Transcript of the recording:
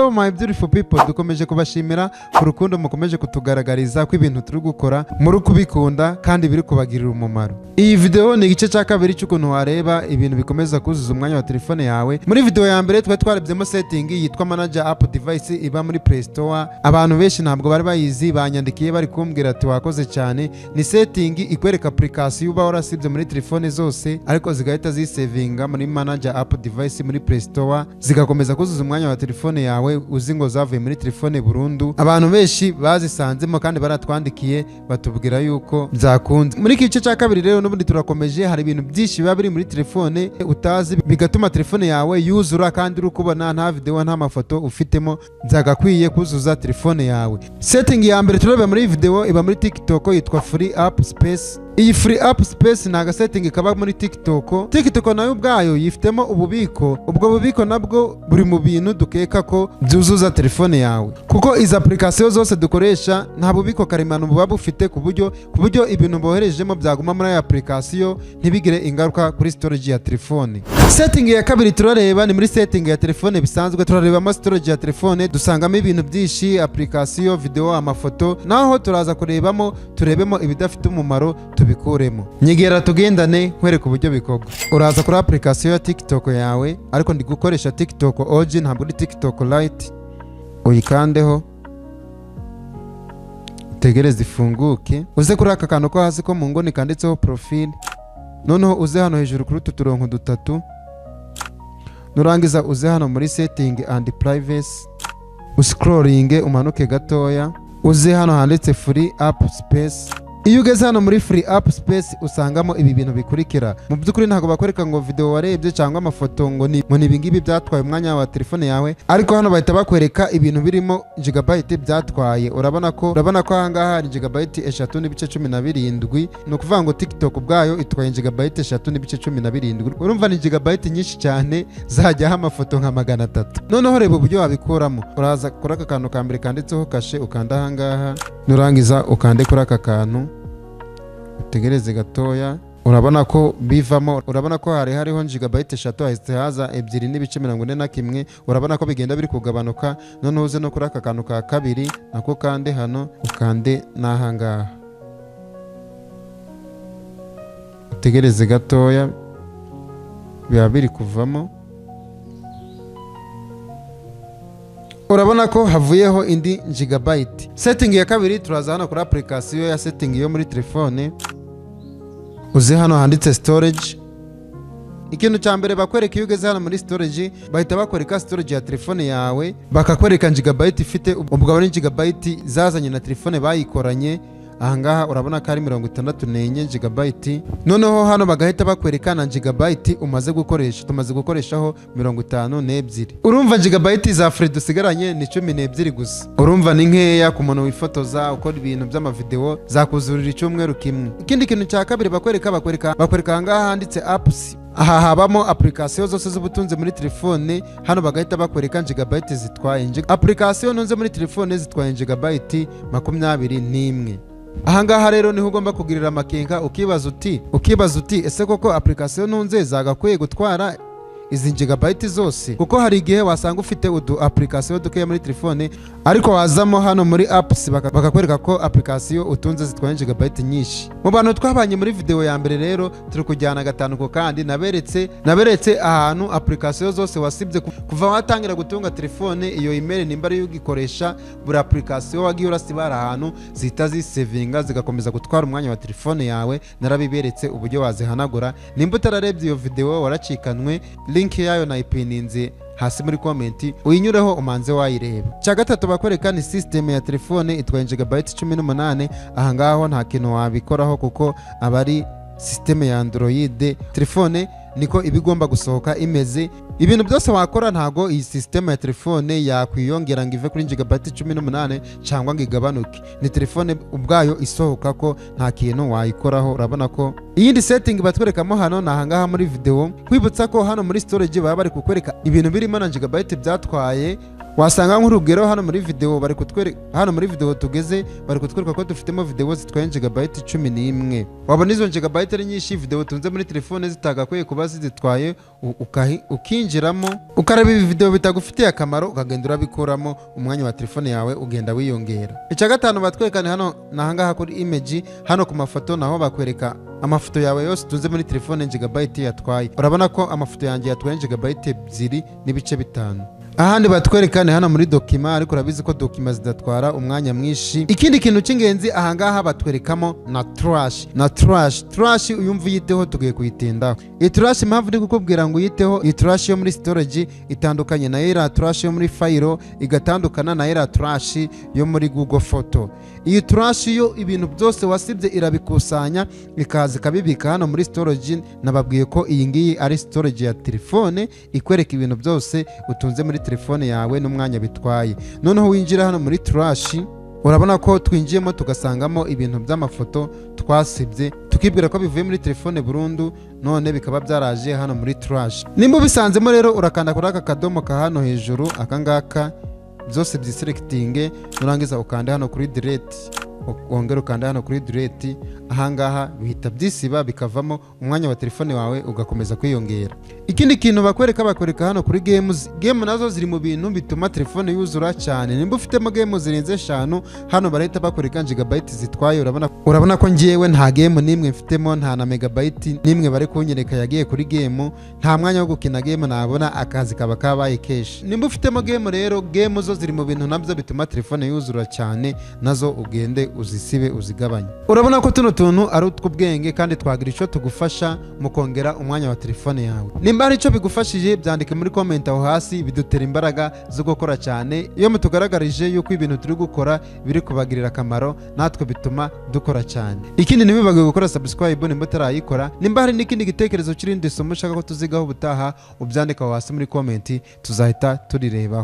Hello my beautiful people, dukomeje kubashimira ku rukundo mukomeje kutugaragariza ko ibintu turi gukora muri kubikunda kandi biri kubagirira umumaro. Iyi video ni igice cya kabiri cy'ukuntu wareba ibintu bikomeza kuzuza umwanya wa telefone yawe. Muri video ya mbere twarabyemo setting yitwa manager app device iba muri Play Store. Abantu benshi ntabwo bari bayizi, banyandikiye bari kumbwira ati wakoze cyane. Ni setting ikwereka application uba warasibye muri telefone zose ariko zigahita zisavinga muri manager app device muri Play Store, zigakomeza kuzuza umwanya wa telefone yawe uzi ngo zavuye muri telefone burundu. Abantu benshi bazisanzemo kandi baratwandikiye batubwira yuko byakunze. Muri iki gice cya kabiri rero n'ubundi turakomeje, hari ibintu byinshi biba biri muri telefone utazi bigatuma telefone yawe yuzura kandi uri kubona nta video nta mafoto ufitemo, byagakwiye kuzuza telefone yawe. Setting ya mbere turebe muri video iba muri TikTok yitwa Free App Space. Iyi Free App Space ni agasetting kaba muri TikTok. TikTok nayo ubwayo yifitemo ububiko, ubwo bubiko nabwo buri mu bintu dukeka ko byuzuza telefone yawe, kuko izi application zose dukoresha nta bubiko karemano buba bufite ku buryo ibintu boherejemo byaguma muri aya application ntibigire ingaruka kuri storage ya telefone. Setting ya kabiri turareba ni muri setting ya telefone bisanzwe, turarebamo storage ya telefone, dusangamo ibintu byinshi, application, video, amafoto, naho turaza turebemo ibidafite umumaro tubikuremo. Nyegera tugendane nkwereka uburyo bikorwa. Uraza kuri application ya TikTok yawe, ariko ndi gukoresha TikTok OG ntabwo ari TikTok Lite. Uyikandeho tegereze ifunguke, uze kuri aka kantu ko hasi ko mu ngoni kanditseho profile, noneho uze hano hejuru kuri tuturonko dutatu, nurangiza uze hano muri setting and privacy, uscrolling umanuke gatoya, uze hano handitse Free App Space. Iyo ugeze hano muri Free App Space usangamo ibi bintu bikurikira. Mu byukuri ntabwo bakwereka ngo video warebye cyangwa amafoto ngo ni ibingibi byatwaye umwanya wa telefone yawe, ariko hano bahita bakwereka ibintu birimo gigabyte byatwaye. Urabona ko ahangaha hari gigabyte 3.17. ni ukuvuga ngo TikTok ubwayo itwaye gigabyte 3.17. urumva ni gigabyte nyinshi cyane zajyaho amafoto nka 300. noneho reba uburyo wabikuramo. Uraza kuri aka kantu ka mbere kanditseho kashe, ukanda ahangaha, nurangiza ukande kuri aka kantu, utegereze gatoya. Urabona ko bivamo, urabona ko hariho gigabyte 3 hahise haza 2.41. urabona ko bigenda biri kugabanuka. noneho uze no kuri aka kantu ka kabiri nako kande hano, ukande n'ahangaha, utegereze gatoya biba biri kuvamo. Urabona ko havuyeho indi gigabyte. Setting ya kabiri turaza hano kuri application ya setting yo muri telefone, uze hano handitse storage. Ikintu cya mbere bakwereka iyo ugeze hano muri storage, bahita bakwereka storage ya telefone yawe, bakakwereka gigabyte ifite, ubwo ari gigabyte zazanye na telefone bayikoranye. Ahangaha urabona ko ari 64 gigabyte. noneho hano bagahita bakwereka na gigabyte umaze gukoresha. Tumaze gukoreshaho 52. urumva gigabyte za free dusigaranye ni 12 gusa. urumva ni nkeya ku muntu wifotoza ukora ibintu by'amavideo, zakuzurira icyumweru kimwe. Ikindi kintu cya kabiri bakwereka ahangaha handitse apps. Aha habamo application zose z'ubutunzi muri telefone. Hano bagahita bakwereka gigabyte zitwaye. Application nonze muri telefone zitwaye gigabyte 21. Ahangaha rero niho ugomba kugirira amakenga, ukibaza uti ese koko application nunze zagakwiye gutwara izi gigabyte zose? Kuko hari igihe wasanga ufite udu application dukeya muri telefone, ariko wazamo hano muri apps bakakwereka ko application utunze zitwaye gigabyte nyinshi. Mu bantu twabanye muri video ya mbere rero turi kujyana gatanu ko, kandi naberetse ahantu application zose wasibye kuva watangira gutunga telefone. Iyo email nimba ari ugikoresha, buri application wagiye urasibara ahantu zihita zisavinga zigakomeza gutwara umwanya wa telefone yawe. Narabiberetse uburyo wazihanagura. Nimba utararebye iyo video waracikanwe, link yayo nayipininze hasi muri comment, uyinyureho umanze wayireba. Cya gatatu bakwereka ni system ya telefone itwaye gigabyte 18. ahangaho nta kintu wabikoraho kuko abari system ya Android. Telefone niko ibigomba gusohoka imeze. Ibintu byose wakora ntago iyi system ya telefone yakwiyongera ngo ive kuri gigabyte 18 cyangwa ngo igabanuke. Ni telefone ubwayo isohoka ko nta kintu wayikoraho. Urabona ko iyindi setting batwerekamo hano nahangaha muri video, kwibutsa ko hano muri storage baba bari kukwereka ibintu birimo na gigabyte byatwaye. wasanga nk'urugero hano muri video bari kutwereka, hano muri video tugeze bari kutwereka ko dufitemo video zitwaye gigabyte 11. wabona izo gigabyte ari nyinshi, video tunze muri telefone zitagakwiye kuba zitwaye, ukinjiramo ukareba ibi video bitagufitiye akamaro ukagenda urabikuramo, umwanya wa telefone yawe ugenda wiyongera. Icya gatanu batwerekana hano nahangaha kuri image, hano ku mafoto naho bakwereka amafoto yawe yose tunze muri telefone gigabyte yatwaye. Urabona ko amafoto yanjye yatwaye gigabyte 2.5. ahandi batwerekane hano muri dokima, ariko urabizi ko dokima zidatwara umwanya mwinshi. Ikindi kintu cy'ingenzi ahangaha batwerekamo na trash uyumva uyiteho tugiye kuyitindaho. Iyi trash impamvu ndi kukubwira ngo uyiteho, iyi trash yo muri storage itandukanye na iriya trash yo muri file, igatandukana na iriya trash yo muri Google Photo. Iyi trash yo ibintu byose wasibye irabikusanya ikaza ikabibika hano muri storage. Nababwiye ko iyi ngiyi ari storage ya telefone ikwereka ibintu byose utunze muri telefone yawe n'umwanya bitwaye. Noneho winjira hano muri trash, urabona ko twinjiyemo tugasangamo ibintu by'amafoto twasibye, tukibwira ko bivuye muri telefone burundu, none bikaba byaraje hano muri trash. Nimba bisanzemo rero urakanda kuri aka kadomo ka hano hejuru, akangaka byose byiselekitinge, nurangiza ukanda hano kuri delete, wongera ukanda hano kuri delete. Ahangaha bihita byisiba bikavamo, umwanya wa telefone wawe ugakomeza kwiyongera. Ikindi kintu bakwereka hano kuri games, game nazo ziri mu bintu bituma telefone yuzura cyane. Nimba ufitemo game zirenze 5, hano barahita bakwereka gigabyte zitwaye. Urabona ko ngiyewe nta game nimwe mfitemo, nta na megabyte nimwe bari kunyereka yagiye kuri game. Nta mwanya wo gukina game nabona, akazi kaba kabaye cash. Nimba ufitemo game rero, game zo ziri mu bintu nabyo bituma telefone yuzura cyane, nazo ugende uzisibe uzigabanye. Urabona ko tuno tuntu ari utw'ubwenge kandi twagira icyo tugufasha mu kongera umwanya wa telefone yawe. Nimba hari icyo bigufashije byandike muri comment aho hasi, bidutera imbaraga zo gukora cyane. Iyo mutugaragarije yuko ibintu turi gukora biri kubagirira akamaro, natwe bituma dukora cyane. Ikindi ntibibagwe gukora subscribe nimba utarayikora. Nimba hari n'ikindi gitekerezo kirindi somo ushaka ko tuzigaho ubutaha, ubyandika aho hasi muri comment, tuzahita turirebaho.